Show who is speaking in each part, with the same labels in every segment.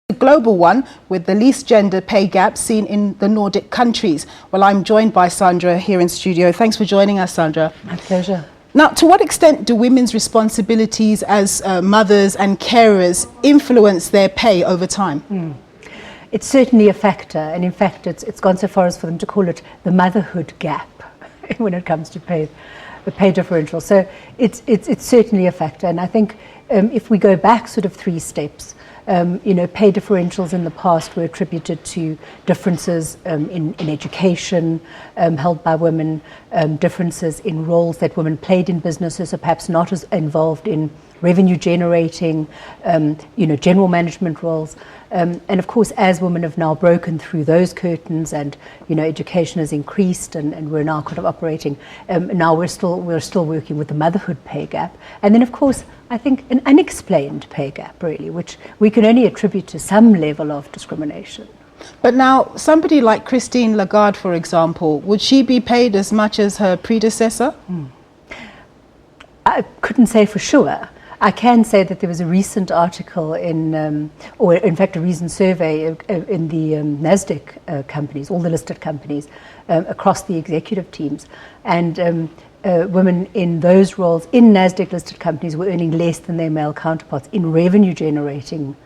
Speaker 1: a global one with the least gender pay gap seen in the Nordic countries. Well, I'm joined by Sandra here in studio. Thanks for joining us, Sandra.
Speaker 2: My pleasure.
Speaker 1: Now, to what extent do women's responsibilities as mothers and carers influence their pay over time?
Speaker 2: It's certainly a factor, and in fact it's gone so far as for them to call it the motherhood gap when it comes to the pay differential. So it's certainly a factor, and I think if we go back sort of 3 steps, pay differentials in the past were attributed to differences in education held by women, differences in roles that women played in businesses, so perhaps not as involved in revenue generating, general management roles. And of course, as women have now broken through those curtains and, education has increased and we're now kind of operating, now we're still working with the motherhood pay gap. And then, of course, I think an unexplained pay gap, really, which we can only attribute to some level of discrimination.
Speaker 1: But now, somebody like Christine Lagarde, for example, would she be paid as much as her predecessor?
Speaker 2: I couldn't say for sure. I can say that there was a recent article or in fact a recent survey in the NASDAQ companies, all the listed companies, across the executive teams. And women in those roles in NASDAQ listed companies were earning less than their male counterparts in revenue generating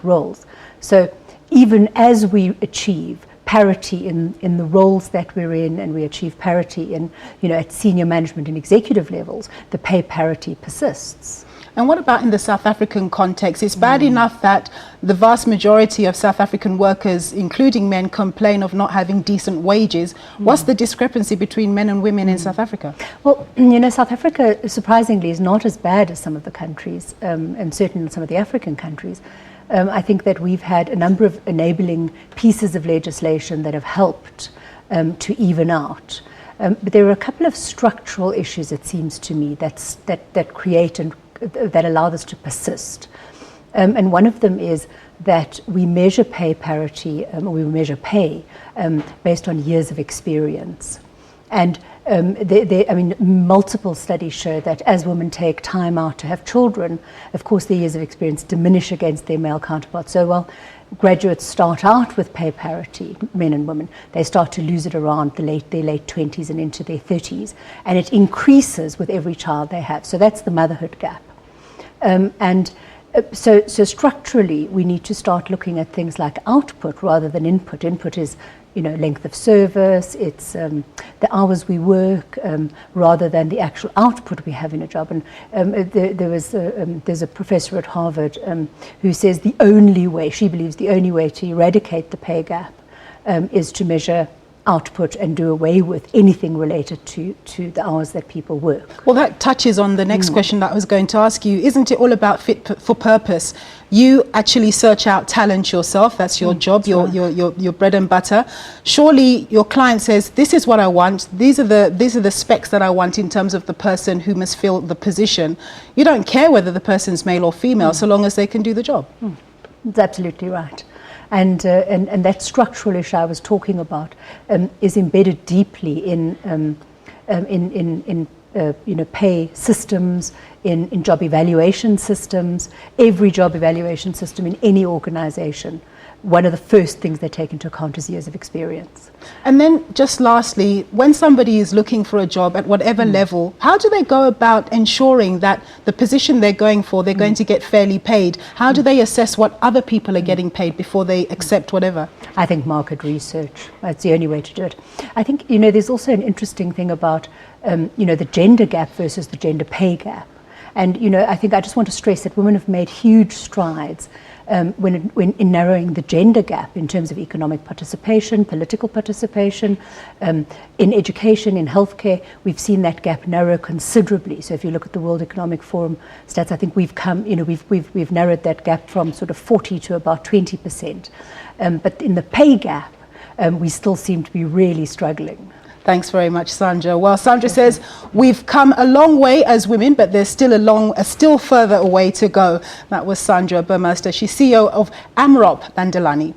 Speaker 2: roles. So even as we achieve parity in the roles that we're in, and we achieve parity in, at senior management and executive levels, the pay parity persists.
Speaker 1: And what about in the South African context? It's bad enough that the vast majority of South African workers, including men, complain of not having decent wages. What's the discrepancy between men and women in South Africa?
Speaker 2: Well, South Africa, surprisingly, is not as bad as some of the countries, and certainly some of the African countries. I think that we've had a number of enabling pieces of legislation that have helped to even out. But there are a couple of structural issues, it seems to me, that create and that allow this to persist. And one of them is that we measure pay parity, or we measure pay based on years of experience. And multiple studies show that as women take time out to have children, of course their years of experience diminish against their male counterparts. So while graduates start out with pay parity, men and women, they start to lose it around their late 20s and into their 30s, and it increases with every child they have. So that's the motherhood gap. So structurally, we need to start looking at things like output rather than input. Input is, length of service, it's the hours we work, rather than the actual output we have in a job. And there's a professor at Harvard who says she believes the only way to eradicate the pay gap is to measure output and do away with anything related to the hours that people work.
Speaker 1: Well, that touches on the next question that I was going to ask you. Isn't it all about fit for purpose? You actually search out talent yourself. That's your job, your bread and butter. Surely your client says, this is what I want. These are the specs that I want in terms of the person who must fill the position. You don't care whether the person's male or female, so long as they can do the job.
Speaker 2: That's absolutely right. And that structural issue I was talking about is embedded deeply in pay systems, in job evaluation systems. Every job evaluation system in any organization, one of the first things they take into account is years of experience.
Speaker 1: And then just lastly, when somebody is looking for a job at whatever level, how do they go about ensuring that the position they're going for, they're going to get fairly paid? How do they assess what other people are getting paid before they accept whatever?
Speaker 2: I think market research, that's the only way to do it. I think, there's also an interesting thing about, the gender gap versus the gender pay gap. And, I think I just want to stress that women have made huge strides when in narrowing the gender gap in terms of economic participation, political participation, in education, in healthcare. We've seen that gap narrow considerably. So if you look at the World Economic Forum stats, I think we've come, we've narrowed that gap from sort of 40 to about 20%. But in the pay gap, we still seem to be really struggling.
Speaker 1: Thanks very much, Sandra. Well, Sandra says we've come a long way as women, but there's still a still further way to go. That was Sandra Burmeister. She's CEO of Amrop Landelahni.